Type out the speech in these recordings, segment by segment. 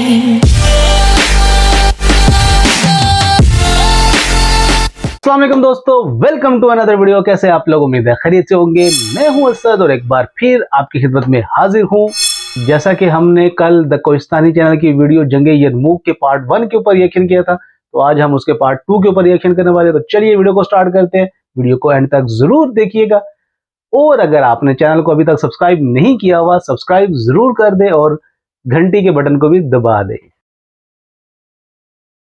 अस्सलाम वालेकुम दोस्तों, वेलकम टू अनदर वीडियो। कैसे आप लोग, उम्मीद है खैरियत से होंगे। मैं हूं असद और एक बार फिर आपकी खिदमत में हाजिर हूं। जैसा कि हमने कल द कोहिस्तानी चैनल की वीडियो जंगे यरमूक के पार्ट 1 के ऊपर रिएक्शन किया था, तो आज हम उसके पार्ट 2 के ऊपर रिएक्शन करने वाले हैं। तो चलिए वीडियो को स्टार्ट करते हैं। वीडियो को एंड तक जरूर देखिएगा और अगर आपने चैनल को अभी तक सब्सक्राइब नहीं किया हुआ, सब्सक्राइब जरूर कर दे और घंटी के बटन को भी दबा दे।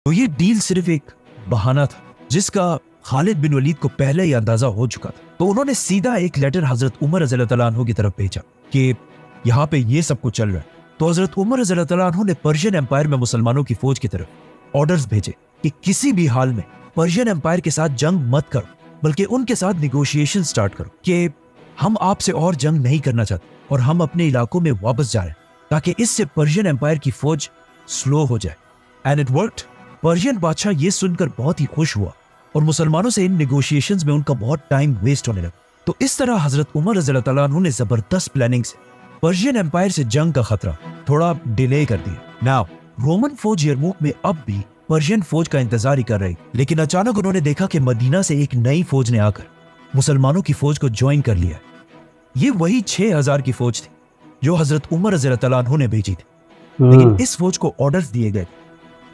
तो ये डील सिर्फ एक बहाना था जिसका खालिद बिन वलीद को पहले ही अंदाजा हो चुका था। तो उन्होंने सीधा एक लेटर हजरत उमर रज़ियल्लाहु तआला अन्हु की तरफ भेजा कि यहाँ पे ये सब कुछ चल रहा है। तो हजरत उमर रज़ियल्लाहु तआला अन्हु ने पर्शियन एम्पायर में मुसलमानों की फौज की तरफ ऑर्डर्स भेजे कि किसी भी हाल में पर्शियन एम्पायर के साथ जंग मत करो, बल्कि उनके साथ निगोशिएशन स्टार्ट करो कि हम आपसे और जंग नहीं करना चाहते और हम अपने इलाकों में वापस जा रहे हैं, ताकि इससे पर्शियन एम्पायर की फौज स्लो हो जाए। And it worked. पर्शियन बादशाह ये सुनकर बहुत ही खुश हुआ और मुसलमानों से इन निगोशिएशंस में उनका बहुत टाइम वेस्ट होने लगा। तो इस तरह हजरत उमर रज़ियल्लाहु तआला अन्हु ने जबरदस्त प्लानिंग से पर्शियन एम्पायर से जंग का खतरा थोड़ा डिले कर दिया। नाउ रोमन फौज यरमूक में अब भी पर्शियन फौज का इंतजार ही कर रही, लेकिन अचानक उन्होंने देखा कि मदीना से एक नई फौज ने आकर मुसलमानों की फौज को ज्वाइन कर लिया। ये वही 6000 की फौज थी जो हजरत उमर रज़ियल्लाहु तआला अन्हु ने भेजी थी। लेकिन इस फौज को ऑर्डर्स दिए गए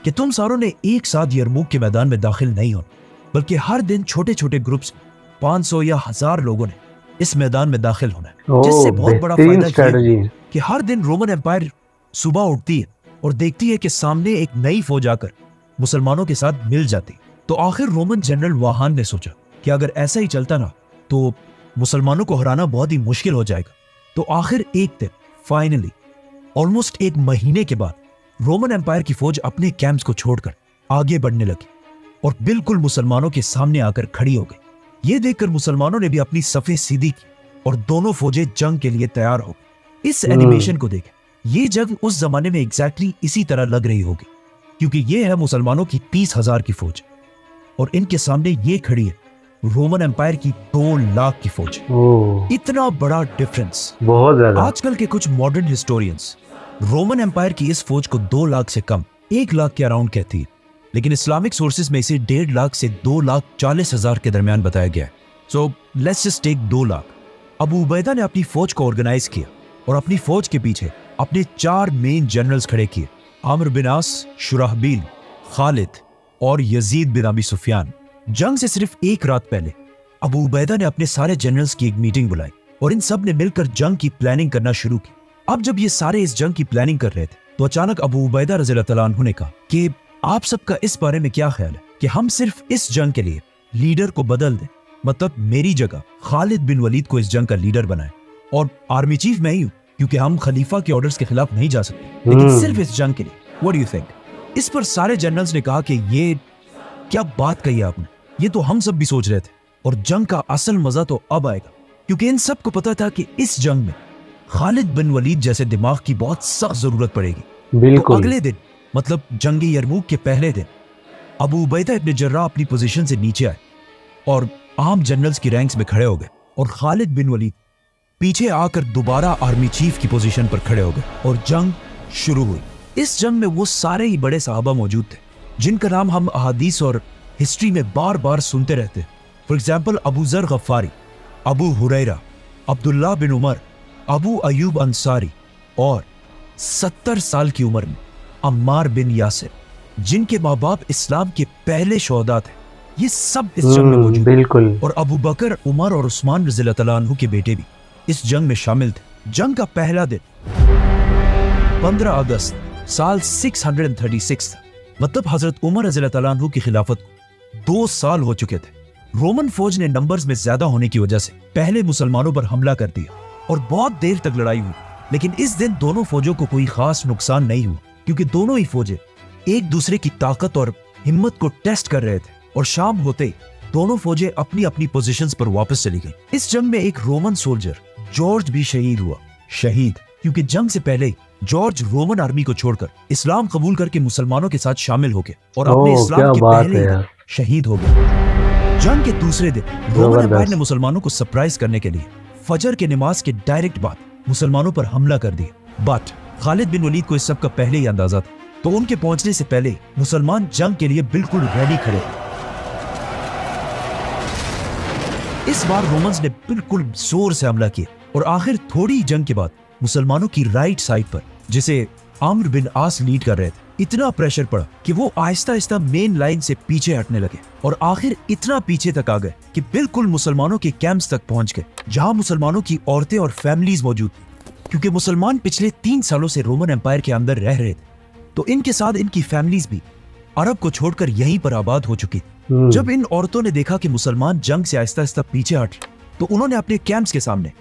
कि तुम सारों ने एक साथ यरमूक के मैदान में दाखिल नहीं होना, बल्कि हर दिन छोटे छोटे ग्रुप्स 500 या 1000 लोगों ने इस मैदान में दाखिल होना है। जिससे बहुत बड़ा फायदा है कि हर दिन रोमन एम्पायर सुबह उठती है और देखती है कि सामने एक नई फौज आकर मुसलमानों के साथ मिल जाती। तो आखिर रोमन जनरल वाहान ने सोचा कि अगर ऐसा ही चलता ना तो मुसलमानों को हराना बहुत ही मुश्किल हो जाएगा। तो आखिर एक दिन फाइनली ऑलमोस्ट एक महीने के बाद रोमन एम्पायर की फौज अपने कैंप्स को छोड़कर आगे बढ़ने लगी और बिल्कुल मुसलमानों के सामने आकर खड़ी हो गई। ये देखकर मुसलमानों ने भी अपनी सफेद सीधी की और दोनों फौजें जंग के लिए तैयार हो गई। इस एनिमेशन को देखें, ये जंग उस जमाने में एग्जैक्टली इसी तरह लग रही होगी, क्योंकि ये है मुसलमानों की 30,000 की फौज और इनके सामने ये खड़ी है रोमन एम्पायर की 2 लाख की फौज। इतना बड़ा डिफरेंस। बहुत ज्यादा। आजकल के कुछ मॉडर्न हिस्टोरियंस रोमन एम्पायर की इस फौज को 2 लाख से कम 1 लाख के अराउंड कहती है, लेकिन इस्लामिक सोर्सेज में इसे 1.5 लाख से 2,40,000 के दरमियान बताया गया है। So let's just take 2 lakh. Abu Ubaida ने अपनी फौज को ऑर्गेनाइज किया और अपनी फौज के पीछे अपने 4 मेन जनरल्स खड़े किए, आमिर बिन आस, शुराहबील, खालिद और यजीद बिन अबी सुफियान। जंग से सिर्फ एक रात पहले अबू उबैदा ने अपने सारे जनरल्स की एक मीटिंग बुलाई और इन सब ने मिलकर जंग की प्लानिंग करना शुरू की। अब जब ये सारे इस जंग की प्लानिंग कर रहे थे तो अचानक अबू उबैदा रज़ियल्लाहु तआला अन्हु ने कहा कि आप सबका इस बारे में क्या ख्याल है कि हम सिर्फ इस जंग के लिए लीडर को बदल दें, मतलब मेरी जगह खालिद बिन वलीद को इस जंग का लीडर बनाएं और आर्मी चीफ मैं ही हूं, क्योंकि हम खलीफा के ऑर्डर्स के खिलाफ नहीं जा सकते, लेकिन सिर्फ इस जंग के लिए। What do you think? इस पर सारे जनरल्स ने कहा कि ये क्या बात कही आपने, ये तो हम सब भी सोच रहे थे और जंग का असल मजा तो अब आएगा, क्योंकि इन सब को पता था कि इस जंग में खालिद बिन वलीद जैसे दिमाग की बहुत सख्त जरूरत पड़ेगी। बिल्कुल। तो अगले दिन, मतलब जंग यरमूक के पहले दिन, अबू उबैदा इब्न जर्राह अपनी पोजीशन से नीचे आए और आम जनरल्स की रैंक्स में खड़े हो गए और खालिद बिन वलीद पीछे आकर दोबारा आर्मी चीफ की पोजीशन पर खड़े हो गए और जंग शुरू हुई। इस जंग में वो सारे ही बड़े सहाबा मौजूद थे जिनका नाम हम अहादीस और हिस्ट्री में बार बार सुनते रहते हैं। फॉर एग्जाम्पल अबू जर गफ्फारी, अबू हुरैरा, अब्दुल्ला बिन उमर, अबू अयूब अंसारी और 70 साल की उम्र में अम्मार बिन यासिर, जिनके माँ बाप इस्लाम के पहले शोहदा थे, ये सब इस जंग में मौजूद। बिल्कुल। और अबू बकर, उमर और उस्मान रज़ियल्लाहु तआला अन्हु के बेटे भी इस जंग में शामिल थे। जंग का पहला दिन 15 अगस्त साल 636 था, मतलब हजरत उमर रज़ियल्लाहु तआला अन्हु की खिलाफत को 2 साल हो चुके थे। रोमन फौज ने नंबर्स में ज्यादा होने की वजह से पहले मुसलमानों पर हमला कर दिया और बहुत देर तक लड़ाई हुई, लेकिन इस दिन दोनों फौजों को कोई खास नुकसान नहीं हुआ, क्योंकि दोनों ही फौजें एक दूसरे की ताकत और हिम्मत को टेस्ट कर रहे थे। और शाम होते ही दोनों फौजें अपनी अपनी पोजीशंस पर वापस चली गई। इस जंग में एक रोमन सोल्जर जॉर्ज भी शहीद हुआ, क्योंकि जंग से पहले ही जॉर्ज रोमन आर्मी को छोड़कर इस्लाम कबूल करके मुसलमानों के साथ शामिल हो गए और अपने इस्लाम के पहले शहीद हो गए। जंग के दूसरे दिन रोमन एम्पायर ने मुसलमानों को सरप्राइज करने के लिए फजर के नमाज के डायरेक्ट बाद मुसलमानों पर हमला कर दिया। बट खालिद बिन वलीद को इस सब का पहले ही अंदाजा था तो उनके पहुंचने से पहले मुसलमान जंग के लिए बिल्कुल रेडी खड़े थे। इस बार रोमन्स ने बिल्कुल जोर से हमला किया और आखिर थोड़ी जंग के बाद मुसलमानों की राइट साइड पर, जिसे आम्र बिन आस लीड कर रहे थे, इतना प्रेशर पड़ा कि वो आहिस्ता आहिस्ता मेन लाइन से पीछे हटने लगे और आखिर इतना पीछे तक आ गए कि बिल्कुल मुसलमानों के कैंप्स तक पहुंच गए, जहां मुसलमानों की औरतें और फैमिलीज मौजूद थी। क्योंकि मुसलमान पिछले 3 सालों से रोमन एम्पायर के अंदर रह रहे थे, तो इनके साथ इनकी फैमिलीज भी अरब को छोड़कर यहीं पर आबाद हो चुकी थी। जब इन औरतों ने देखा कि मुसलमान जंग से आहिस्ता आहिस्ता पीछे हट रहे, तो उन्होंने अपने कैंप्स के सामने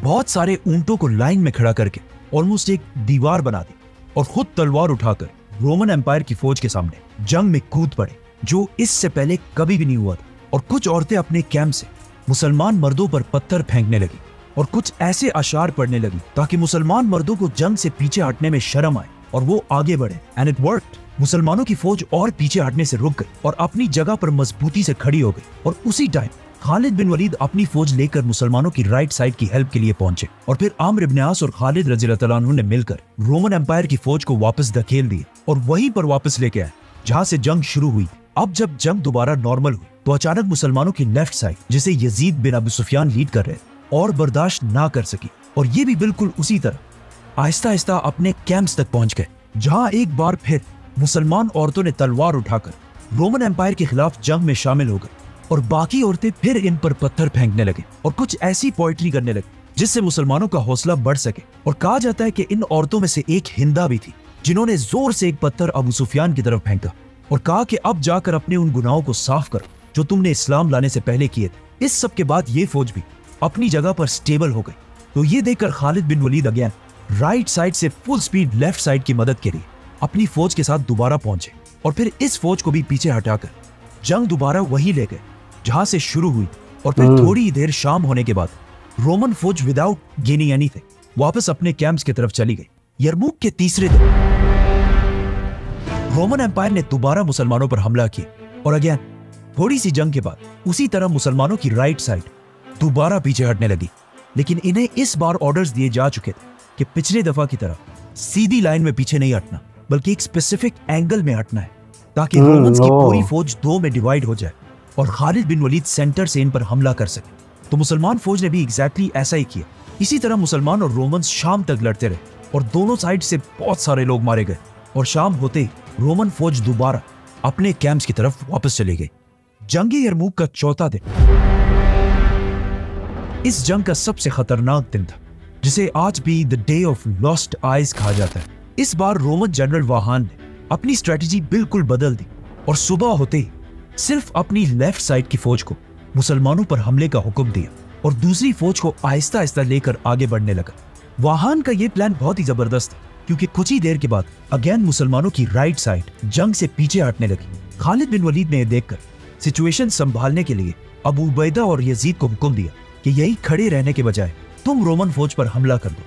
बहुत सारे ऊंटों को लाइन में खड़ा करके ऑलमोस्ट एक दीवार बना दी और खुद तलवार उठाकर रोमन एम्पायर की फौज के सामने जंग में कूद पड़े, जो इससे पहले कभी भी नहीं हुआ था। और कुछ औरतें अपने कैंप से मुसलमान मर्दों पर पत्थर फेंकने लगी और कुछ ऐसे अशार पढ़ने लगी ताकि मुसलमान मर्दों को जंग से पीछे हटने में शर्म आए और वो आगे बढ़े। And it worked. मुसलमानों की फौज और पीछे हटने से रुक गई और अपनी जगह पर मजबूती से खड़ी हो गई। और उसी टाइम खालिद बिन वलीद अपनी फौज लेकर मुसलमानों की राइट साइड की हेल्प के लिए पहुंचे और फिर आम्र इब्न आस और खालिद रज़ियल्लाहु तआला अन्हु ने मिलकर रोमन एम्पायर की फौज को वापस धकेल दिए और वहीं पर वापस लेके आए जहां से जंग शुरू हुई। अब जब जंग दोबारा नॉर्मल हुई तो अचानक मुसलमानों की लेफ्ट साइड, जिसे यजीद बिन अबू सुफियान लीड कर रहे थे, और बर्दाश्त ना कर सकी और ये भी बिल्कुल उसी तरह आहिस्ता आहिस्ता अपने कैंप्स तक पहुंच गए, जहां एक बार फिर मुसलमान औरतों ने तलवार उठाकर रोमन एम्पायर के खिलाफ जंग में शामिल हो गए और बाकी औरतें फिर इन पर पत्थर फेंकने लगे और कुछ ऐसी पोएट्री करने लगे जिससे मुसलमानों का हौसला बढ़ सके। और कहा जाता है कि इन औरतों में से एक हिंदा भी थी, जिन्होंने जोर से एक पत्थर अबू सुफियान की तरफ फेंका और कहा कि अब जाकर अपने उन गुनाहों को साफ करो जो तुमने इस्लाम लाने से पहले किए थे। इस सब के बाद ये फौज भी अपनी जगह पर स्टेबल हो गई। तो ये देखकर खालिद बिन वलीद अगेन राइट साइड से फुल स्पीड लेफ्ट साइड की मदद के लिए अपनी फौज के साथ दोबारा पहुंचे और फिर इस फौज को भी पीछे हटाकर जंग दोबारा वही ले गए जहां से शुरू हुई। और फिर थोड़ी देर शाम होने के बाद रोमन फौज विदाउट गेनिंग एनीथिंग वापस अपने कैंप्स की तरफ चली गई। यरमुक के तीसरे दिन रोमन एम्पायर ने दोबारा मुसलमानों पर हमला किया और अगेन थोड़ी सी जंग के बाद उसी तरह मुसलमानों की राइट साइड दोबारा पीछे हटने लगी। लेकिन इन्हें इस बार ऑर्डर्स दिए जा चुके थे कि पिछले दफा की तरह सीधी लाइन में पीछे नहीं हटना, बल्कि एक स्पेसिफिक एंगल में हटना है ताकि रोमन्स की पूरी फौज 2 में डिवाइड हो जाए और खालिद बिन वलीद सेंटर से इन पर हमला कर सके। तो मुसलमान फौज ने भी एग्जैक्टली ऐसा ही किया। इसी तरह मुसलमान और रोमन्स शाम तक लड़ते रहे और दोनों साइड से बहुत सारे लोग मारे गए और शाम होते ही रोमन फौज दोबारा अपने कैंप्स की तरफ वापस चली गई। जंग यरमुक का चौथा दिन इस जंग का सबसे खतरनाक दिन था, जिसे आज भी the day of lost eyes कहा जाता है। इस बार रोमन जनरल वाहान ने अपनी स्ट्रेटजी बिल्कुल बदल दी और सुबह होते ही सिर्फ अपनी लेफ्ट साइड की फौज को मुसलमानों पर हमले का हुक्म दिया और दूसरी फौज को आहिस्ता आहिस्ता लेकर आगे बढ़ने लगा। वाहान का यह प्लान बहुत ही जबरदस्त था, क्योंकि कुछ ही देर के बाद अगेन मुसलमानों की राइट साइड जंग से पीछे हटने लगी। खालिद बिन वलीद ने यह देखकर सिचुएशन संभालने के लिए अबू उबैदा और यजीद को हुक्म दिया कि यही खड़े रहने के बजाय तुम रोमन फौज पर हमला कर दो,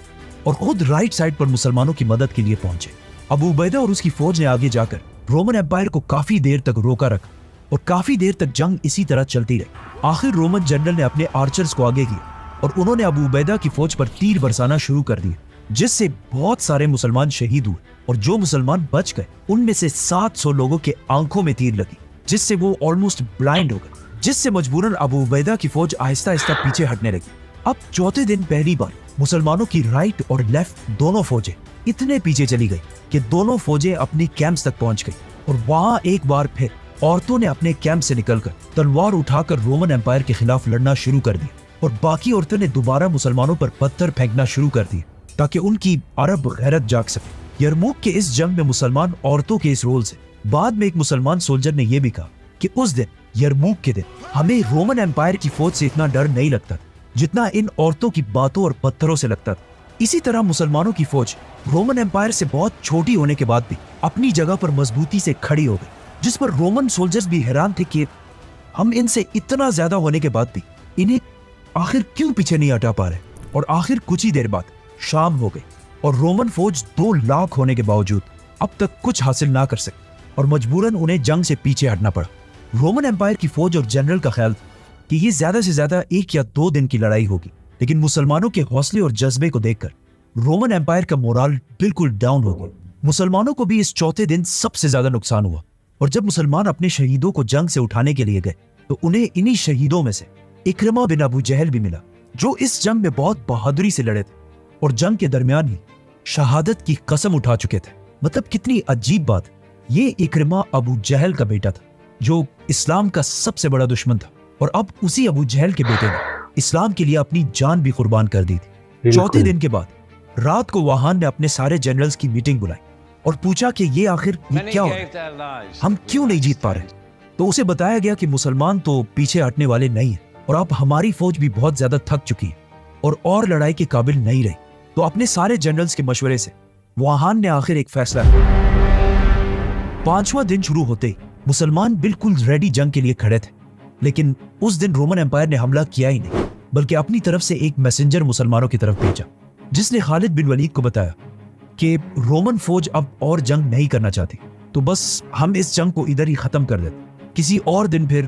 और खुद राइट साइड पर मुसलमानों की मदद के लिए पहुंचे। अबू उबैदा और उसकी फौज ने आगे जाकर रोमन एम्पायर को काफी देर तक रोका रखा और काफी देर तक जंग इसी तरह चलती रही। आखिर रोमन जनरल ने अपने आर्चर्स को आगे किया और उन्होंने अबू उबैदा की फौज पर तीर बरसाना शुरू कर दिए, जिससे बहुत सारे मुसलमान शहीद हुए और जो मुसलमान बच गए उनमें से 700 लोगों के आंखों में तीर लगी, जिससे वो ऑलमोस्ट ब्लाइंड हो गए, जिससे मजबूरन अबू उबैदा की फौज आहिस्ता आहिस्ता पीछे हटने लगी। अब चौथे दिन पहली बार मुसलमानों की राइट और लेफ्ट दोनों फौजें इतने पीछे चली गई कि दोनों फौजें अपनी कैंप्स तक पहुंच गई और वहां एक बार फिर औरतों ने अपने कैंप से निकलकर तलवार उठाकर रोमन एम्पायर के खिलाफ लड़ना शुरू कर दिया और बाकी औरतों ने दोबारा मुसलमानों पर पत्थर फेंकना शुरू कर दिए ताकि उनकी अरब गैरत जाग सके। यरमुक के इस जंग में मुसलमान औरतों के इस रोल से बाद में एक मुसलमान सोल्जर ने यह भी कहा कि उस दिन यरमुक के दिन हमें रोमन एम्पायर की फौज से इतना डर नहीं लगता जितना इन औरतों की बातों और पत्थरों से लगता था। इसी तरह मुसलमानों की फौज रोमन एम्पायर से बहुत छोटी होने के बाद भी अपनी जगह पर मजबूती से खड़ी हो गई, जिस पर रोमन सोल्जर्स भी हैरान थे कि हम इनसे इतना ज्यादा होने के बाद भी इन्हें आखिर क्यों पीछे नहीं हटा पा रहे। और आखिर कुछ ही देर बाद शाम हो गई और रोमन फौज 2 लाख होने के बावजूद अब तक कुछ हासिल ना कर सकी और मजबूरन उन्हें जंग से पीछे हटना पड़ा। रोमन एम्पायर की फौज और जनरल का ख्याल था कि ये ज्यादा से ज्यादा 1 या 2 दिन की लड़ाई होगी, लेकिन मुसलमानों के हौसले और जज्बे को देखकर रोमन एम्पायर का मोराल बिल्कुल डाउन हो गया मुसलमानों को भी इस चौथे दिन सबसे ज्यादा नुकसान हुआ। और जब मुसलमान अपने शहीदों को जंग से उठाने के लिए गए तो उन्हें इन्हीं शहीदों में से इक्रमा बिन अबू जहल भी मिला, जो इस जंग में बहुत बहादुरी से लड़े थे और जंग के दरमियान ही शहादत की कसम उठा चुके थे। मतलब कितनी अजीब बात, ये इक्रमा अबू जहल का बेटा था जो इस्लाम का सबसे बड़ा दुश्मन था, और अब उसी अबू जहल के बेटे ने इस्लाम के लिए अपनी जान भी कुर्बान कर दी थी। चौथे दिन के बाद रात को वाहान ने अपने सारे जनरल्स की मीटिंग बुलाई और पूछा कि ये आखिर क्या हो रहा है, हम क्यों नहीं जीत पा रहे। तो उसे बताया गया कि मुसलमान तो पीछे हटने वाले नहीं है और अब हमारी फौज भी बहुत ज्यादा थक चुकी है और लड़ाई के काबिल नहीं रही। तो अपने सारे जनरल्स के मशवरे से वाहान ने आखिर एक फैसला किया। 5वां दिन शुरू होते ही मुसलमान बिल्कुल रेडी जंग के लिए खड़े थे, लेकिन उस दिन रोमन एम्पायर ने हमला किया ही नहीं, बल्कि अपनी तरफ से एक मैसेंजर मुसलमानों की तरफ भेजा जिसने खालिद बिन वलीद को बताया कि रोमन फौज अब और जंग नहीं करना चाहती, तो बस हम इस जंग को इधर ही खत्म कर देते, किसी और दिन फिर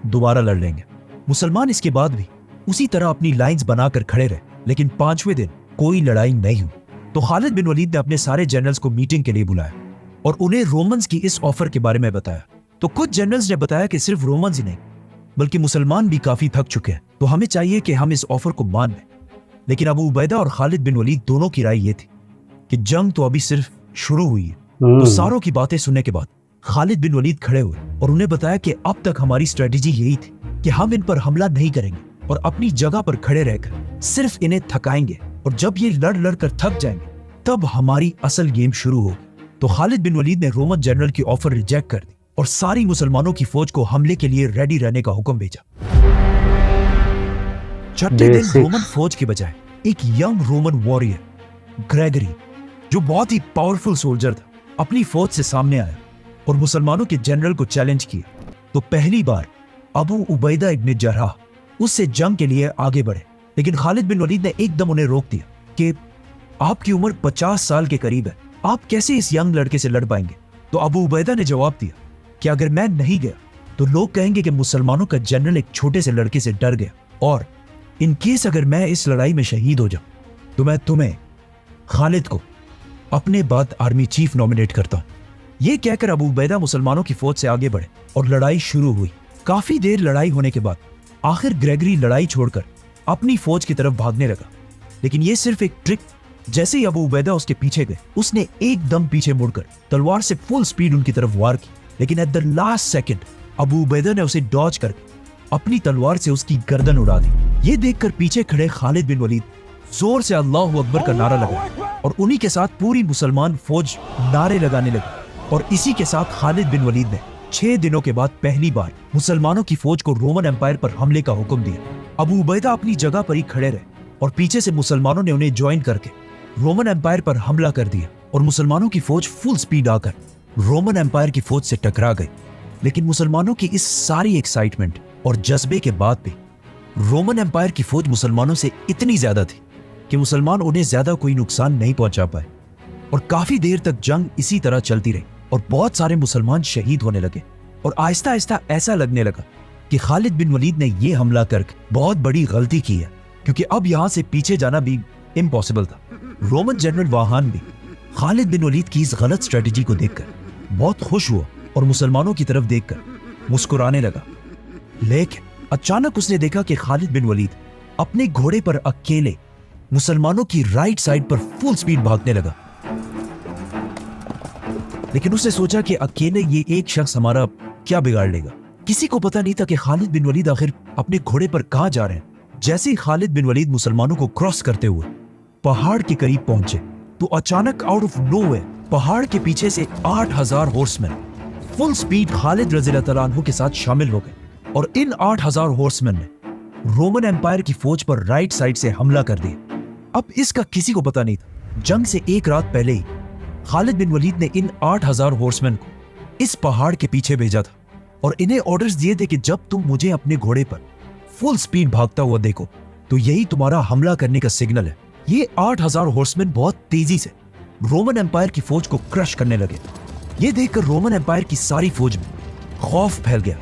दोबारा लड़ लेंगे। मुसलमान इसके बाद भी उसी तरह अपनी लाइंस बनाकर खड़े रहे, लेकिन 5वें दिन कोई लड़ाई नहीं हुई। तो खालिद बिन वलीद ने अपने सारे जनरल्स को मीटिंग के लिए बुलाया और उन्हें रोमन्स की इस ऑफर के बारे में बताया। तो कुछ जनरल्स ने बताया कि सिर्फ रोमन्स ही नहीं बल्कि मुसलमान भी काफी थक चुके हैं, तो हमें चाहिए कि हम इस ऑफर को मान लें। लेकिन अबू उबैदा और खालिद बिन वलीद दोनों की राय ये थी कि जंग तो अभी सिर्फ शुरू हुई है। तो सारों की बातें सुनने के बाद खालिद बिन वलीद खड़े हुए और उन्हें बताया कि अब तक हमारी स्ट्रेटेजी यही थी कि हम इन पर हमला नहीं करेंगे और अपनी जगह पर खड़े रहकर सिर्फ इन्हें थकाएंगे, और जब ये लड़ लड़ कर थक जाएंगे तब हमारी असल गेम शुरू होगी। तो खालिद बिन वलीद ने रोमन जनरल की ऑफर रिजेक्ट कर दी और सारी मुसलमानों की फौज को हमले के लिए रेडी रहने का हुक्म भेजा। छठे दिन रोमन फौज के बजाय एक यंग रोमन वॉरियर ग्रेगरी, जो बहुत ही पावरफुल सोल्जर था, अपनी फौज से सामने आया और मुसलमानों के जनरल को चैलेंज किया। तो पहली बार अबू उबैदा इब्न जर्राह उससे जंग के लिए आगे बढ़े, लेकिन खालिद बिन वलीद ने एकदम उन्हें रोक दिया कि आपकी उम्र 50 साल के करीब है, आप कैसे इस यंग लड़के से लड़ पाएंगे। तो अबू उबैदा ने जवाब दिया कि अगर मैं नहीं गया तो लोग कहेंगे कि मुसलमानों का जनरल एक छोटे से लड़के से डर गया, और इन केस अगर मैं इस लड़ाई में शहीद हो जाऊं तो मैं तुम्हें खालिद को अपने बाद आर्मी चीफ नॉमिनेट करता हूं। यह कहकर अबू उबैदा मुसलमानों की फौज से आगे बढ़े और लड़ाई शुरू हुई। काफी देर लड़ाई होने के बाद आखिर ग्रेगरी लड़ाई छोड़कर अपनी फौज की तरफ भागने लगा, लेकिन यह सिर्फ एक ट्रिक। जैसे ही अबू उबैदा उसके पीछे गए, उसने एकदम पीछे मुड़कर तलवार से फुल स्पीड उनकी तरफ वार की, लेकिन at the last second Abu Ubaida ने उसे डॉज करके अपनी तलवार से उसकी गर्दन उड़ा दी। ये देखकर पीछे खड़े खालिद बिन वलीद जोर से अल्लाहु अकबर का नारा लगाया और उन्हीं के साथ पूरी मुसलमान फौज नारे लगाने लगी। और इसी के साथ खालिद बिन वलीद ने 6 दिनों के बाद पहली बार मुसलमानों की फौज को रोमन एम्पायर पर हमले का हुक्म दिया। अबू उबैदा अपनी जगह पर ही खड़े रहे और पीछे से मुसलमानों ने उन्हें ज्वाइन करके रोमन एम्पायर पर हमला कर दिया और मुसलमानों की फौज फुल स्पीड आकर रोमन एम्पायर की फौज से टकरा गई। लेकिन मुसलमानों की इस सारी एक्साइटमेंट और जज्बे के बाद भी रोमन एम्पायर की फौज मुसलमानों से इतनी ज्यादा थी कि मुसलमान उन्हें ज्यादा कोई नुकसान नहीं पहुंचा पाए, और काफी देर तक जंग इसी तरह चलती रही और बहुत सारे मुसलमान शहीद होने लगे। और आहिस्ता आहिस्ता ऐसा लगने लगा कि खालिद बिन वलीद ने यह हमला करके बहुत बड़ी गलती की है, क्योंकि अब यहां से पीछे जाना भी इम्पॉसिबल था। रोमन जनरल वाहान भी खालिद बिन वलीद की इस गलत स्ट्रेटेजी को देखकर बहुत खुश हुआ और मुसलमानों की तरफ देखकर मुस्कुराने लगा। लेकिन अचानक उसने देखा कि खालिद बिन वलीद अपने घोड़े पर अकेले मुसलमानों की राइट साइड पर फुल स्पीड भागने लगा। लेकिन उसने सोचा कि अकेले ये एक शख्स हमारा क्या बिगाड़ लेगा। किसी को पता नहीं था कि खालिद बिन वलीद आखिर अपने घोड़े पर कहां जा रहे हैं। जैसे ही खालिद बिन वलीद मुसलमानों को क्रॉस करते हुए पहाड़ के करीब पहुंचे, तो अचानक आउट ऑफ नोवेयर पहाड़ के पीछे से 8000 हॉर्समैन फुल स्पीड खालिद रज़ियल्लाहु तआला अन्हु के साथ शामिल हो गए, और इन 8000 हॉर्समैन ने रोमन एम्पायर की फौज पर राइट साइड से हमला कर दिया। अब इसका किसी को पता नहीं था। जंग से एक रात पहले ही खालिद बिन वलीद ने इन 8000 हॉर्समैन को इस पहाड़ के पीछे भेजा था और इन्हें ऑर्डर्स दिए थे कि जब तुम मुझे अपने घोड़े पर फुल स्पीड भागता हुआ देखो तो यही तुम्हारा हमला करने का सिग्नल है। ये 8000 हॉर्समैन बहुत तेजी से रोमन एम्पायर की फौज को क्रश करने लगे। ये देखकर रोमन एम्पायर की सारी फौज में खौफ फैल गया,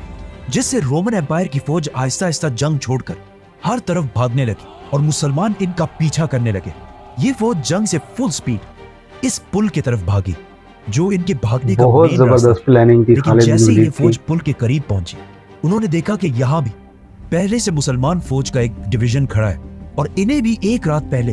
जिससे रोमन एम्पायर की फौज आहिस्ता आहिस्ता जंग छोड़कर हर तरफ भागने लगी और मुसलमान इनका पीछा करने लगे। ये फौज जंग से फुल स्पीड इस पुल की तरफ भागी जो इनके भागने का बहुत मेन रास्ता जबरदस्त प्लानिंग थी लेकिन खालिद बिन जैसे ही ये वलीद फौज की। पुल के करीब पहुंची, उन्होंने देखा कि यहाँ भी पहले से मुसलमान फौज का एक डिवीजन खड़ा है और इन्हें भी एक रात पहले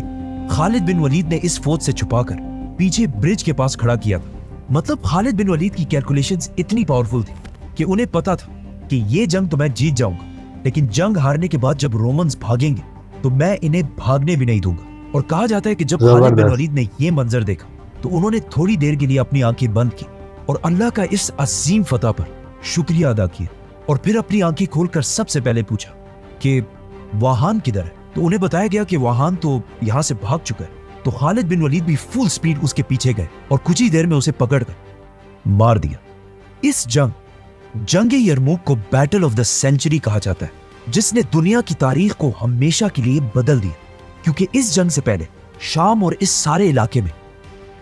खालिद बिन वलीद ने इस फौज से छुपाकर पीछे ब्रिज के पास खड़ा किया था। मतलब खालिद बिन वलीद की कैलकुलेशंस इतनी पावरफुल थी कि उन्हें पता था कि ये जंग तो मैं जीत जाऊंगा, लेकिन जंग हारने के बाद जब रोमन्स भागेंगे तो मैं इन्हें भागने भी नहीं दूंगा। और कहा जाता है कि जब खालिद बिन जबरदस्त। वलीद ने ये मंजर देखा तो उन्होंने थोड़ी देर के लिए अपनी आंखें बंद की और अल्लाह का इस अजीम फतह पर शुक्रिया अदा किया और फिर अपनी आंखें खोलकर सबसे पहले पूछा कि वाहान किधर है। तो उन्हें बताया गया कि वाहान तो यहां से भाग चुका है। तो खालिद बिन वलीद भी फुल स्पीड उसके पीछे गए और कुछ ही देर में उसे पकड़कर मार दिया। इस जंगे यरमुक को बैटल ऑफ द सेंचुरी कहा जाता है, जिसने दुनिया की तारीख को हमेशा के लिए बदल दिया, क्योंकि इस जंग से पहले शाम और इस सारे इलाके में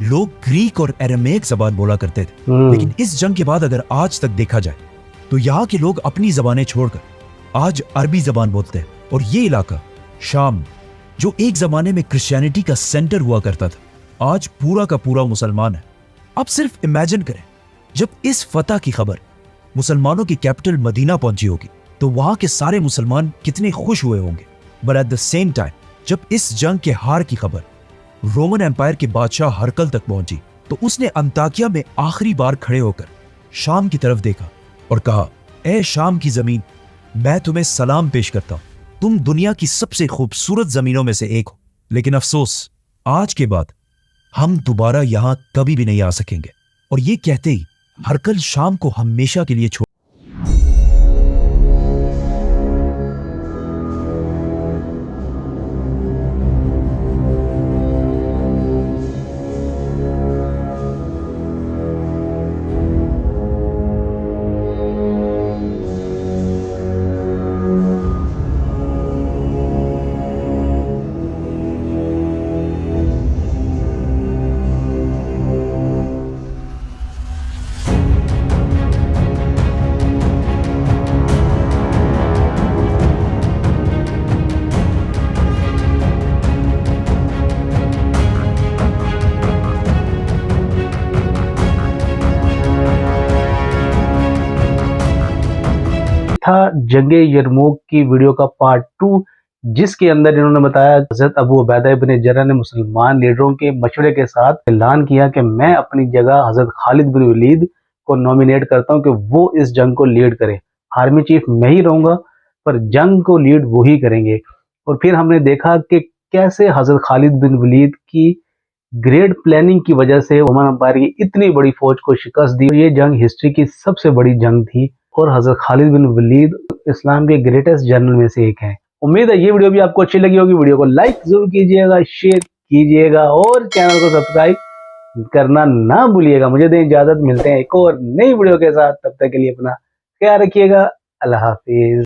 लोग ग्रीक और एरामेक जबान बोला करते थे। लेकिन इस जंग के बाद अगर आज तक देखा जाए तो यहाँ के लोग अपनी जबानें छोड़कर आज अरबी जबान बोलते हैं। और ये इलाका शाम, जो एक जमाने में क्रिश्चियनिटी का सेंटर हुआ करता था, आज पूरा का पूरा मुसलमान है। अब सिर्फ इमेजिन करें, जब इस फतह की खबर मुसलमानों की कैपिटल मदीना पहुंची होगी तो वहां के सारे मुसलमान कितने खुश हुए होंगे। But at the same time जब इस जंग के हार की खबर रोमन एम्पायर के बादशाह हरकल तक पहुंची तो उसने अंताकिया में आखिरी बार खड़े होकर शाम की तरफ देखा और कहा, ए शाम की जमीन, मैं तुम्हें सलाम पेश करता हूं। तुम दुनिया की सबसे खूबसूरत जमीनों में से एक हो, लेकिन अफसोस आज के बाद हम दोबारा यहां कभी भी नहीं आ सकेंगे। और ये कहते ही हरकल शाम को हमेशा के लिए छोड़ था जंगे यरमूक की वीडियो का पार्ट 2, जिसके अंदर इन्होंने बताया हजरत अबू उबैदा इब्न जर्रह ने मुसलमान लीडरों के मशवरे के साथ ऐलान किया कि मैं अपनी जगह हजरत खालिद बिन वलीद को नॉमिनेट करता हूं कि वो इस जंग को लीड करे। आर्मी चीफ मैं ही रहूंगा पर जंग को लीड वो ही करेंगे। और फिर हमने देखा कि कैसे हजरत खालिद बिन वलीद की ग्रेट प्लानिंग की वजह से ओमान अंपायर की इतनी बड़ी फौज को शिकस्त दी। ये जंग हिस्ट्री की सबसे बड़ी जंग थी और हजरत खालिद बिन वलीद इस्लाम के ग्रेटेस्ट जनरल में से एक हैं। उम्मीद है ये वीडियो भी आपको अच्छी लगी होगी। वीडियो को लाइक जरूर कीजिएगा, शेयर कीजिएगा और चैनल को सब्सक्राइब करना ना भूलिएगा। मुझे दें इजाजत, मिलते हैं एक और नई वीडियो के साथ। तब तक के लिए अपना ख्याल रखिएगा। अल्लाह हाफिज।